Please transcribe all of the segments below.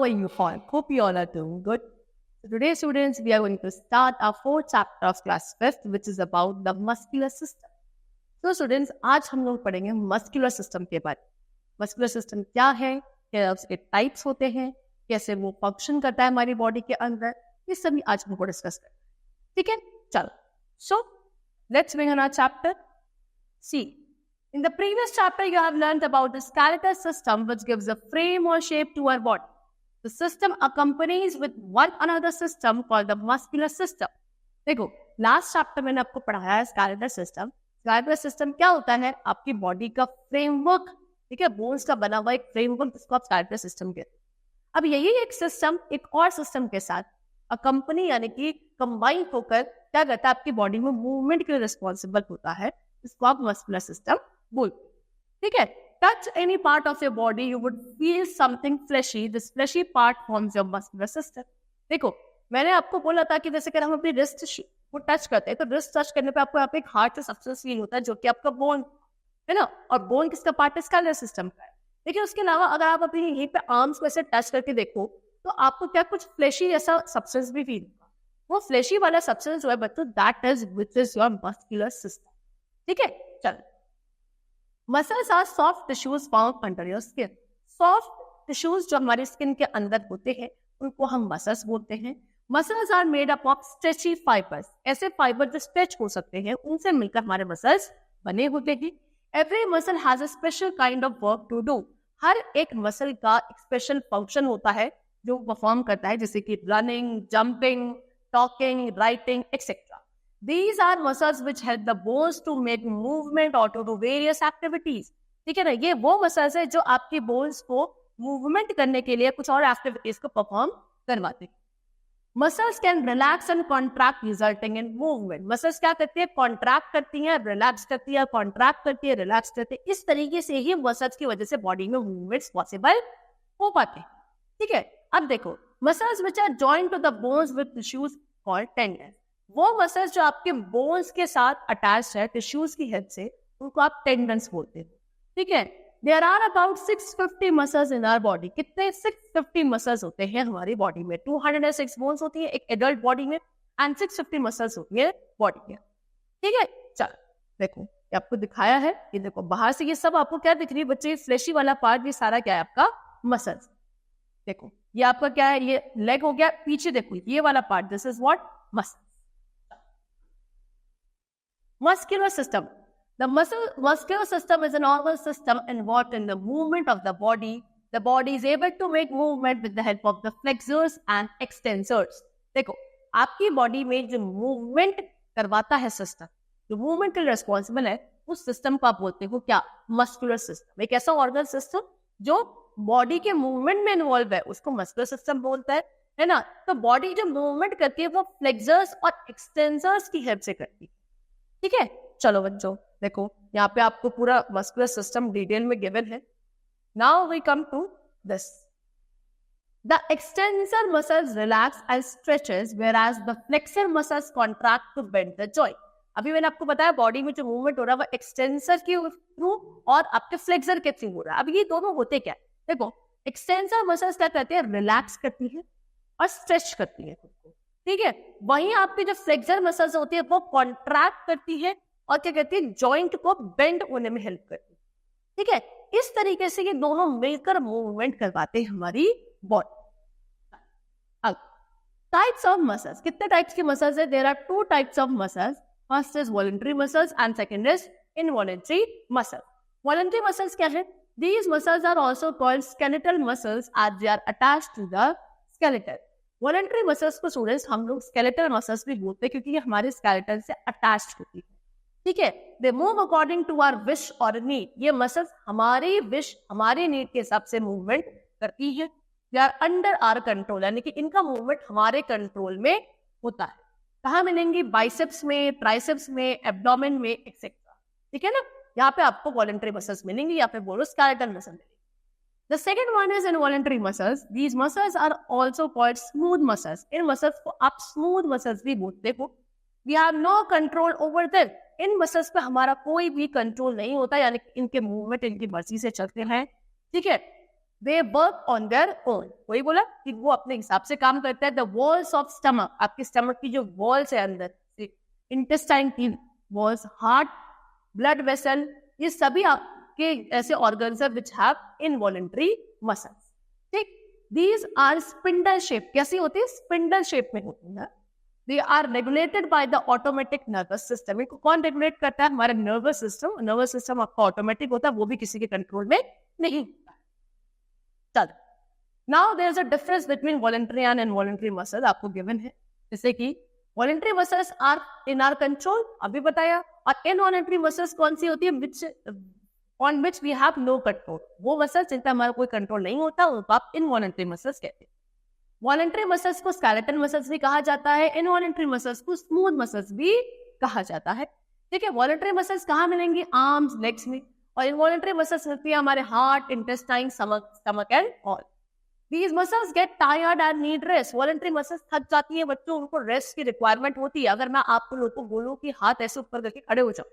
How are you all? Hope you all are doing good. So today, students, we are going to start our fourth chapter of class 5th, which is about the muscular system. So students, आज हम लोग पढ़ेंगे muscular system के बारे में। Muscular system क्या है, क्या उसके टाइप्स होते हैं, कैसे वो फंक्शन करता है हमारी बॉडी के अंदर, ये सभी आज हमको डिस्कस करें। ठीक है, चलो। So let's begin our chapter. See, in the previous chapter, you have learned about the skeletal system, which gives a frame or shape to our body. The system accompanies with one another system called the muscular system. देखो, last chapter मैंने आपको पढ़ाया है skeletal system. Skeletal system क्या होता है? आपकी body का फ्रेमवर्क, ठीक है, बोन्स का बना हुआ एक फ्रेमवर्क, जिसको आप स्केलेटल सिस्टम कहते हैं। अब यही एक सिस्टम एक और सिस्टम के साथ अकम्पनी यानी कि कंबाइन होकर क्या करता है, आपकी बॉडी में मूवमेंट के लिए रिस्पॉन्सिबल होता है, इसको आप मस्कुलर सिस्टम बोलते हैं। ठीक है, touch any part of your body, you would feel something fleshy. This fleshy part forms your muscular system. देखो, मैंने आपको बोला था कि जैसे अगर हम अपनी रिस्ट को टच करते हैं, तो रिस्ट टच करने पे आपको यहाँ पे एक हार्ट से सब्सटेंस फील होता है, जो कि आपका बोन है ना, और बोन किसका पार्ट है? स्केलेटल सिस्टम का है। देखिए, उसके अलावा अगर आप अपनी यहीं पे आर्म्स को ऐसे टच करके देखो, तो आपको क्या कुछ फ्लेशी ऐसा सब्सटेंस भी फील होगा। वो फ्लेशी वाला सब्सटेंस जो है बच्चों, that is which is your muscular system. ठीक है, चलो। Muscles are soft tissues found under your skin. Soft tissues जो हमारी स्किन के अंदर होते हैं, उनको हम मसल्स बोलते हैं। Muscles are made up of stretchy fibers. ऐसे फाइबर जो स्ट्रेच हो सकते हैं, उनसे मिलकर हमारे मसल्स बने होते हैं। Every muscle has a special kind of work to do. हर एक मसल का एक स्पेशल फंक्शन होता है जो परफॉर्म करता है, जैसे कि running, jumping, talking, writing etcetera. These are muscles which help the bones to make movement or to do various activities. ठीक है ना, ये वो मसल्स है जो आपकी बोन्स को मूवमेंट करने के लिए कुछ और एक्टिविटीज को परफॉर्म करवाते हैं। Muscles can relax and contract resulting in movement. Muscles क्या करती है? कॉन्ट्रैक्ट करती है, रिलैक्स करती है, कॉन्ट्रैक्ट करती है, रिलैक्स करती है। इस तरीके से ही मसल्स की वजह से बॉडी में मूवमेंट्स पॉसिबल हो पाते हैं। ठीक है, अब देखो, muscles which are joint to the bones with tissues called tendon. वो मसल्स जो आपके बोन्स के साथ अटैच है टिश्यूज की हेल्प से, उनको आप टेंडन्स बोलते हैं। ठीक है, there are about 650 muscles in our body. कितने? 650 मसल्स होते हैं हमारी बॉडी में। 206 बोन्स होती है एक एडल्ट बॉडी में, एंड 650 मसल्स होती है बॉडी में। ठीक है, चलो देखो, ये आपको दिखाया है, ये देखो बाहर से ये सब आपको क्या दिख रही है बच्चे? फ्लेशी वाला पार्ट, ये सारा क्या है? आपका मसल्स। देखो, ये आपका क्या है? ये लेग हो गया। पीछे देखो, ये वाला part, this is what? Muscle. Muscular system. The muscular system is an organ system involved in the movement of the body. The body is able to make movement with the help of the flexors and extensors. देखो, आपकी body में जो movement करवाता है system, जो movement के लिए responsible है, उस सिस्टम को आप बोलते हो क्या? Muscular system. एक ऐसा ऑर्गन सिस्टम जो बॉडी के मूवमेंट में इन्वॉल्व है, उसको मस्कुलर सिस्टम बोलता है ना। तो बॉडी जो मूवमेंट करती है, वो फ्लेक्सर्स और एक्सटेंसर्स की हेल्प से करती है। ठीक है, चलो बच्चों देखो, यहाँ पे आपको पूरा मस्कुलर सिस्टम डिटेल में गिवन है। Now we come to this. The extensor muscles relax and stretches whereas the flexor muscles contract to bend the joint. अभी मैंने आपको बताया बॉडी में जो मूवमेंट हो रहा है वो एक्सटेंसर के थ्रू और आपके फ्लेक्सर के थ्रू हो रहा है। अब ये दोनों होते क्या है? देखो, एक्सटेंसर मसल्स क्या करते हैं? रिलैक्स करती है और स्ट्रेच करती है खुद को। ठीक है, वहीं आपकी जो फ्लेक्सर मसल्स होती है वो कॉन्ट्रैक्ट करती है और क्या करती है? जॉइंट को बेंड होने में हेल्प करती है। ठीक है, इस तरीके से ये दोनों मिलकर मूवमेंट करवाते हैं हमारी बॉडी। अब टाइप्स ऑफ मसल्स, कितने टाइप्स की मसल्स है? There are 2 types of muscles. First is voluntary muscles and second is involuntary muscles. Voluntary muscles क्या है? These muscles are also called skeletal muscles as they are attached to the skeleton. Voluntary muscles को students हम लोग skeletal muscles भी बोलते हैं, क्योंकि ये हमारे स्केलेटन से अटैच्ड होती है। ठीक है, they move according to our wish और नीड। ये मसल्स हमारी विश, हमारे नीड के हिसाब से मूवमेंट करती है। They are under our control, यानी कि इनका मूवमेंट हमारे कंट्रोल में होता है। कहाँ मिलेंगी? बाइसेप्स में, ट्राइसेप्स में, एब्डोमेन में एक्सेट्रा। ठीक है ना, यहाँ पे आपको वॉलंटरी मसल्स मिलेंगी, यहाँ पे बोलो स्केलेटल मसल मिलेंगी। The second one is involuntary muscles. These muscles are also called smooth muscles. In muscles को आप smooth muscles भी बोलते हो। We have no control over them. In muscles पे हमारा कोई भी कंट्रोल नहीं होता, यानी कि इनके मूवमेंट इनकी मर्जी से चलते हैं। ठीक है, they work on their own. वही बोला कि वो अपने हिसाब से काम करते हैं। द वॉल्स ऑफ स्टमक, आपके स्टमक की जो वॉल्स है अंदर, इंटेस्टाइन की वॉल्स, हार्ट, ब्लड वेसल, ये सभी आपके ऐसे ऑर्गन्स है विच हैव इनवॉलंटरी मसल्स। ठीक, दीज आर स्पिंडल शेप। कैसी होती है? स्पिंडल शेप में होती है। They are regulated by the automatic nervous system. इनको कौन रेगुलेट करता है? हमारा नर्वस सिस्टम। नर्वस सिस्टम आपका ऑटोमेटिक होता है, वो भी किसी के कंट्रोल में नहीं। चलो, now there is a difference between voluntary and involuntary muscle आपको गिवन है। जैसे कि voluntary muscles are in our control, अभी बताया, और इनवॉलंटरी मसल्स कौन सी होती है? Which on which we have no control. वो मसल्स जिन पर हमारा कोई कंट्रोल नहीं होता, उनको आप इनवॉलंटरी मसल्स कहते हैं। वॉलंटरी मसल्स को स्केलेटन मसल्स भी कहा जाता है, इनवॉलंटरी मसल्स को स्मूथ मसल्स भी कहा जाता है। ठीक है, वॉलंटरी मसल्स कहाँ मिलेंगी? आर्म्स, लेग्स में, और इनवॉलंटरी मसल्स मिलती है हमारे heart, intestine, stomach and all. These muscles get tired and need rest. Voluntary muscles थक जाती है बच्चों, उनको रेस्ट की रिक्वायरमेंट होती है। अगर मैं आपको लोगों को बोलूं कि हाथ ऐसे ऊपर करके खड़े हो जाओ,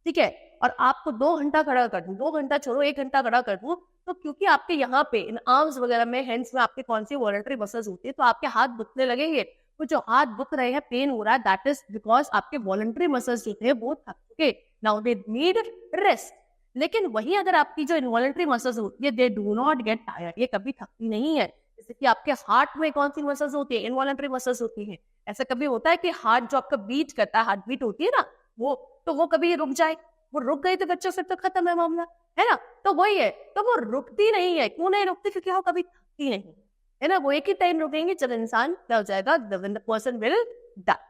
ठीक है, और आपको 2 घंटा खड़ा कर दूं, 2 घंटा छोड़ो 1 घंटा खड़ा कर दूं, तो क्योंकि आपके यहाँ पे इन आर्म्स वगैरह में, हैंड्स में आपके कौन सी वॉलंटरी मसल्स होती है, तो आपके हाथ दुखने लगेंगे। तो जो हाथ दुख रहे हैं, पेन हो रहा है, दैट इज बिकॉज आपके वॉलंटरी मसल्स जो थे वो थक चुके, नाउ दे नीड रेस्ट। लेकिन वही अगर आपकी जो इनवॉलंटरी मसल्स होती है, दे डू नॉट गेट टायर्ड, ये कभी थकती नहीं है। जैसे कि आपके हार्ट में कौन सी मसल्स होती है? इनवॉलंटरी मसल्स होती है। ऐसा कभी होता है कि हार्ट जो आपका बीट करता है, हार्ट बीट होती है ना, वो कभी रुक जाए? वो रुक गई तो बच्चों फिर तो खत्म है मामला, है ना? तो वही है, तो वो रुकती नहीं है। क्यों नहीं रुकती? क्योंकि वो कभी थकती नहीं है ना। वो एक ही टाइम रुकेंगे जब इंसान क्या हो जाएगा, the person will die।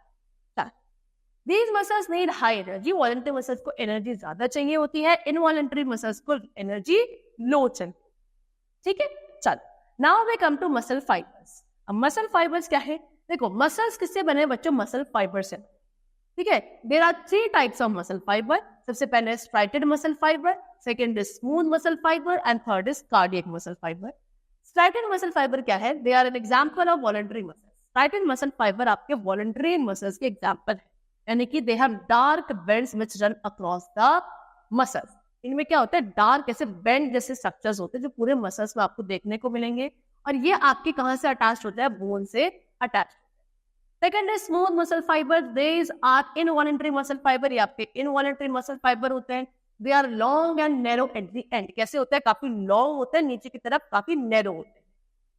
These muscles need high energy। Voluntary muscles को एनर्जी ज्यादा चाहिए होती है, इनवॉलंटरी मसल्स को एनर्जी लो चाहिए। ठीक है, चलो, now we come to muscle fibres. अब मसल फाइबर्स क्या है? देखो, मसल्स किससे बने बच्चों? मसल फाइबर से। ठीक है, there are 3 types of muscle fibre. सबसे पहले striated muscle fibre, second is smooth muscle fibre, and third is cardiac muscle fibre. Striated muscle fibre क्या है? They are an example of voluntary muscle. Striated muscle fibre आपके voluntary muscles के example है, यानी कि they have dark bands which run across the muscles. इनमें क्या होता है? डार्क ऐसे बेंड जैसे स्ट्रक्चर्स होते हैं जो पूरे मसल्स में आपको देखने को मिलेंगे, और ये आपके कहां से अटैच होता है? बोन से अटैच। सेकंड है smooth muscle fibre. These are involuntary muscle fibre. ये आपके इनवॉलंटरी मसल फाइबर होते हैं। They are long and narrow at the end. कैसे होता है? काफी लॉन्ग होते हैं, नीचे की तरफ काफी नैरो होते हैं।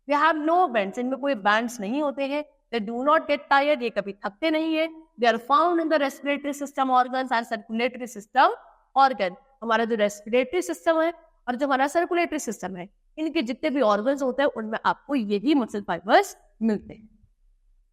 They have no bands. इनमें कोई बैंड्स नहीं होते हैं। They do not get tired. ये कभी थकते नहीं है। They are found in the respiratory system organs and circulatory system organ. हमारा जो रेस्पिरेटरी सिस्टम है और जो हमारा सर्कुलेटरी सिस्टम है, इनके जितने भी ऑर्गन्स होते हैं उनमें आपको यही मसल फाइबर्स मिलते हैं।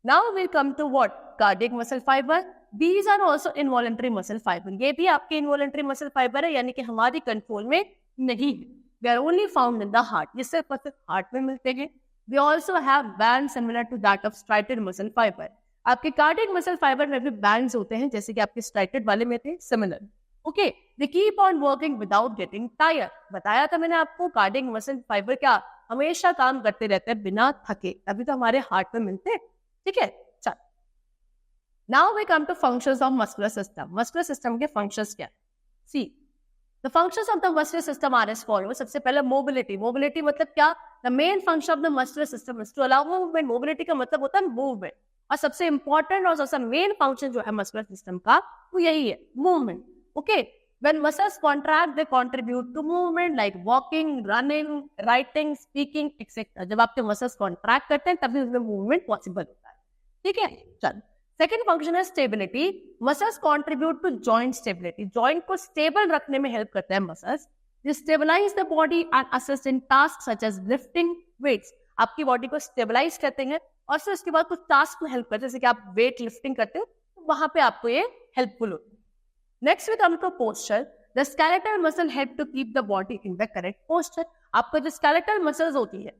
Now we'll come to what? Cardiac muscle fiber. These are also involuntary muscle fiber. ये भी आपके involuntary muscle fiber है, यानी कि हमारी कंट्रोल में नहीं है। They are only found in the heart. ये सिर्फ हार्ट में मिलते हैं। They also have bands similar to that of striated muscle fiber. आपके cardiac muscle fiber में भी bands होते हैं, जैसे कि आपके striated वाले में थे, similar. Okay, they keep on working without getting tired. बताया था मैंने आपको, cardiac muscle fiber क्या हमेशा काम करते रहते हैं बिना थके, अभी तो हमारे हार्ट में मिलते हैं। ठीक है, चल, now we come to functions of muscular system. Muscular system के फंक्शंस क्या? See, the functions of the muscular system are as follow. सबसे पहले मोबिलिटी। मोबिलिटी मतलब क्या? The main function of the muscular system is to allow movement. Mobility का मतलब होता है मूवमेंट, और सबसे इंपॉर्टेंट और सबसे मेन फंक्शन जो है मस्कुलर सिस्टम का, वो यही है, movement. Okay, when muscles contract they contribute to movement like walking, running, writing, speaking etc. जब आपके मसल्स कॉन्ट्रैक्ट करते हैं तभी उसमें मूवमेंट पॉसिबल होता है। ठीक है, चल, सेकंड फंक्शन है stability. Muscles contribute to joint stability. Joint को स्टेबल रखने में हेल्प करते हैं muscles. They stabilise the body and assist in task such as lifting weights. आपकी बॉडी को स्टेबलाइज करते हैं और फिर उसके बाद कुछ टास्क में हेल्प करते हैं, जैसे कि आप वेट लिफ्टिंग करते हो तो वहां पे आपको ये हेल्पफुल होती है। Next we come to posture. The skeletal muscle help to keep the body in the correct posture. आपका जो स्केलेटल मसल्स होती है,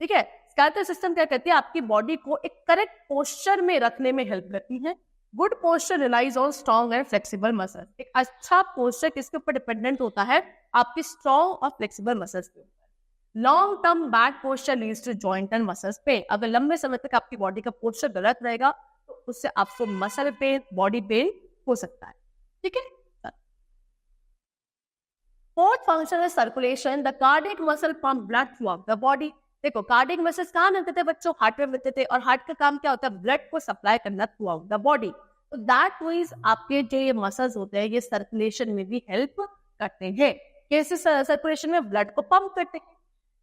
ठीक है, स्केलेटल सिस्टम क्या करती है? आपकी बॉडी को एक करेक्ट पोस्चर में रखने में हेल्प करती है। Good posture relies on strong and flexible muscle. एक अच्छा पोस्चर किसके ऊपर डिपेंडेंट होता है? आपकी स्ट्रॉन्ग और फ्लेक्सिबल मसल्स के ऊपर। Long term bad posture leads to joint and muscles pain. अगर लंबे समय तक आपकी बॉडी का पोस्चर गलत रहेगा तो उससे आपको मसल पेन, बॉडी पेन हो सकता है। ठीक है, फोर्थ फंक्शन है circulation. The cardiac muscle pump blood through the body. देखो कार्डियक मसल्स कहाँ मिलते थे बच्चों? हार्ट में मिलते थे, और हार्ट का काम क्या होता है? ब्लड को सप्लाई करना थ्रू आउट द बॉडी. तो दैट मींस आपके जो ये मसल्स होते हैं ये सर्कुलेशन में भी हेल्प करते हैं. कैसे सर्कुलेशन में? ब्लड को पंप करते हैं.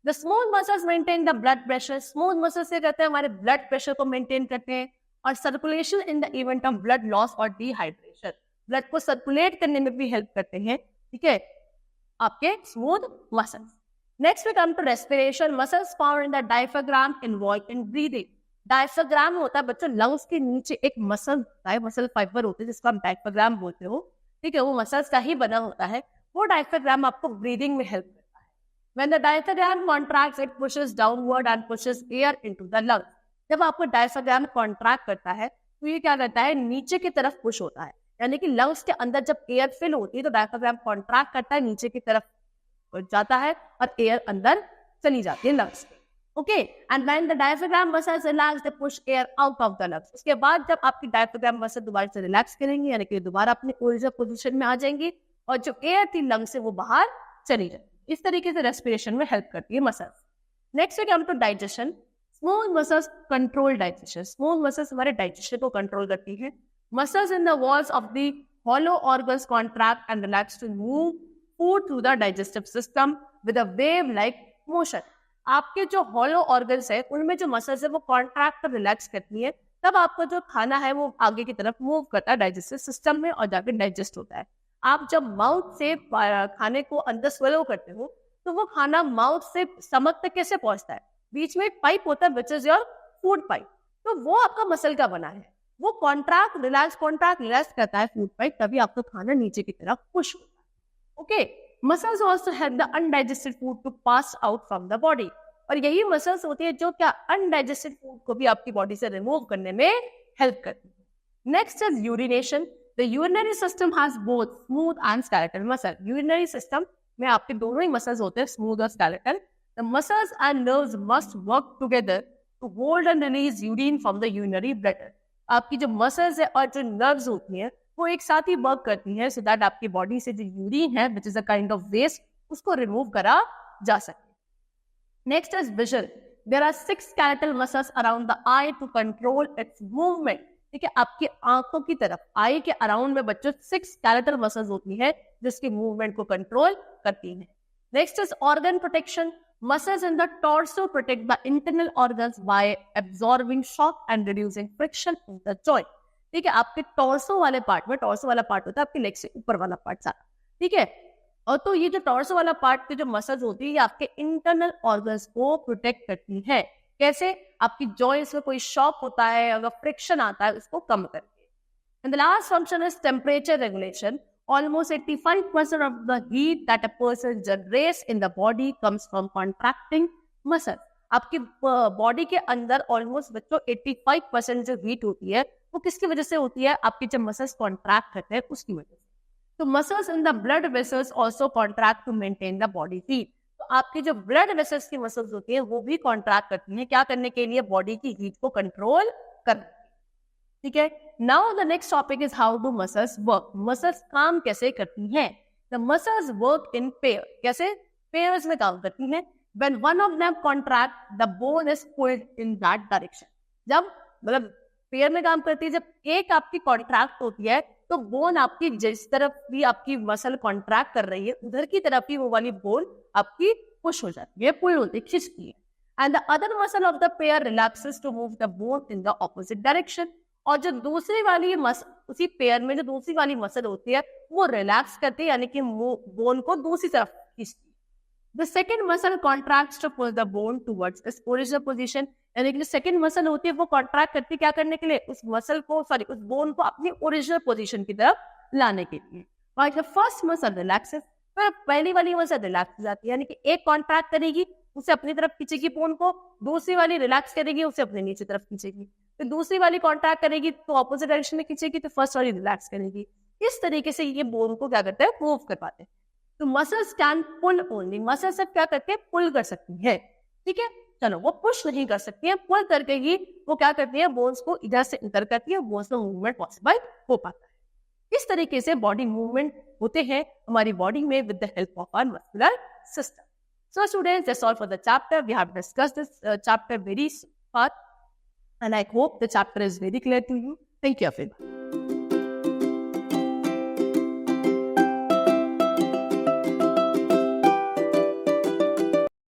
The smooth muscles maintain the blood pressure. Smooth muscles से कहते हैं हमारे ब्लड प्रेशर को मेंटेन करते हैं. और circulation in the event of blood loss और डिहाइड्रेशन, ब्लड को सर्कुलेट करने में भी हेल्प करते हैं. ठीक है, आपके smooth muscles. Next we come to respiration. Muscles found in the diaphragm involve in breathing. Diaphragm होता है बच्चों लंग्स के नीचे एक मसल होता है, मसल फाइबर होते हैं जिसको हम डायफ्राम बोलते हो. ठीक है, वो मसल्स का ही बना होता है. वो डायफ्राम आपको ब्रीदिंग में हेल्प करता है. When the diaphragm contracts, it pushes downward and pushes air into the lungs. जब आपको डायफ्राम कॉन्ट्रैक्ट करता है तो ये क्या करता है? नीचे की तरफ पुश होता है, यानी कि लंग्स के अंदर जब एयर फिल होती है तो डायफ्राम कॉन्ट्रैक्ट करता है, नीचे की तरफ जाता है और एयर अंदर चली जाती है लंग्स के. Okay, and when the diaphragm muscles relax they push air out of the lungs. उसके बाद जब आपकी डायफ्राम मसल दोबारा से रिलैक्स करेंगे, यानी कि दोबारा अपनी ओरिजिनल पोजीशन में आ जाएंगी और जो एयर थी लंग्स से वो बाहर चली जाएगी. इस तरीके से रेस्पिरेशन में हेल्प करती है muscles. Next we come to digestion. Smooth muscles control digestion. Smooth muscles हमारे डाइजेशन को कंट्रोल करती है. Muscles in the walls of the hollow organs contract and relax to move food through the digestive system with a wave-like motion. आपके जो hollow organs है उनमें जो muscles है वो कॉन्ट्रैक्ट और रिलैक्स करती है, तब आपका जो खाना है वो आगे की तरफ मूव करता है डाइजेस्टिव सिस्टम में और जाकर डाइजेस्ट होता है. आप जब माउथ से खाने को अंदर स्वेलो करते हो तो वो खाना माउथ से स्टमक तक कैसे पहुंचता है? बीच में एक पाइप होता है which is your food pipe. तो वो आपका मसल का बना है, वो कॉन्ट्रैक्ट रिलैक्स करता है फूड पाइप, तभी आपका खाना नीचे की तरफ पुश होता है. Okay, muscles also help the undigested food to pass out from the body. और यही मसल्स होती है जो क्या अनडाइजेस्टेड फूड को भी आपकी बॉडी से रिमूव करने में हेल्प करती है. Next is urination. The urinary system has both smooth and skeletal muscle. Urinary system में आपके दोनों ही मसल्स होते हैं, स्मूथ और skeletal. The muscles and nerves must work together to hold and release urine from the urinary bladder. आपकी जो muscles है और जो नर्व्स होती हैं वो एक साथ ही वर्क करती हैं so that आपकी बॉडी से जो यूरिन है which is a kind of waste उसको रिमूव करा जा सके. Next is vision. There are 6 skeletal muscles around the eye to control its movement. ठीक है, आपकी आंखों की तरफ आई के अराउंड में बच्चों 6 स्केलेटल मसल्स होती है जिसकी मूवमेंट को कंट्रोल करती है. Next is organ protection. Muscles in the torso protect the internal organs bye absorbing shock and reducing friction in the joint. ठीक है, आपके टॉर्सो वाले पार्ट में, टॉर्सो वाला पार्ट होता है आपके लेग से ऊपर वाला पार्ट सारा. ठीक है, और तो ये जो टॉर्सो वाला पार्ट की जो मसल्स होती है ये आपके इंटरनल ऑर्गन्स को प्रोटेक्ट करती है. कैसे? आपकी जॉइंट्स में कोई शॉक होता है, अगर फ्रिक्शन आता है उसको कम करके. And the last function is temperature regulation. Almost 85% of the heat that a person generates in the body comes from contracting muscle. आपकी बॉडी के अंदर ऑलमोस्ट बच्चों 85% जो हीट होती है वो किसकी वजह से होती है? आपके जब मसल्स कॉन्ट्रैक्ट करते हैं उसकी वजह से. तो muscles in the blood vessels also contract to maintain the body heat. तो आपकी जो ब्लड वेसल्स की मसल्स होती है वो भी कॉन्ट्रैक्ट करती हैं, क्या करने के लिए? बॉडी की हीट को कंट्रोल करने. ठीक है, now the next topic is how do muscles work. Muscles काम कैसे करती हैं? The muscles work in pair. कैसे? पेयर्स में काम करती हैं. When one of them contract the bone is pulled in that direction. जब मतलब पेयर में काम करती है, जब एक आपकी कॉन्ट्रैक्ट होती है तो बोन आपकी जिस तरफ भी आपकी मसल कॉन्ट्रैक्ट कर रही है उधर की तरफ ही वो वाली बोन आपकी पुश हो जाती है, पुल होती है, खिंचती है. And the other muscle of the pair relaxes to move the bone in the opposite direction. और जो दूसरी वाली उसी पेयर में जो दूसरी वाली मसल होती है वो रिलैक्स करती है, यानी कि बोन को दूसरी तरफ खींचती है. The second muscle contracts to pull the bone towards its original position. यानी कि जो सेकंड मसल होती है वो कॉन्ट्रैक्ट करती है क्या करने के लिए? उस मसल को उस बोन को अपनी ओरिजिनल पोजीशन की तरफ लाने के लिए. While the first muscle relaxes. फिर पहली वाली मसल रिलैक्स हो जाती है, यानी कि एक कॉन्ट्रैक्ट करेगी उसे अपनी तरफ खींचेगी बोन को, दूसरी वाली रिलैक्स करेगी उसे अपने नीचे तरफ खींचेगी, फिर दूसरी वाली कॉन्ट्रैक्ट करेगी तो ऑपोजिट डायरेक्शन में खींचेगी, तो फर्स्ट वाली रिलैक्स करेगी. इस तरीके से ये बोन को क्या करते हैं? मूव कर पाते हैं. तो muscles can pull only. Muscle सब क्या करते हैं? पुल कर सकती है. ठीक है, चलो वो पुश नहीं कर सकती है, पुल करके ही वो क्या करती है? बोन्स को इधर से इधर करती है, बोन्स में मूवमेंट पॉसिबल हो पाता है. इस तरीके से बॉडी मूवमेंट होते हैं हमारी बॉडी में with the help of our muscular system. So students, that's all for the chapter. We have discussed this chapter very far, and I hope the chapter is very clear to you. Thank you, everyone.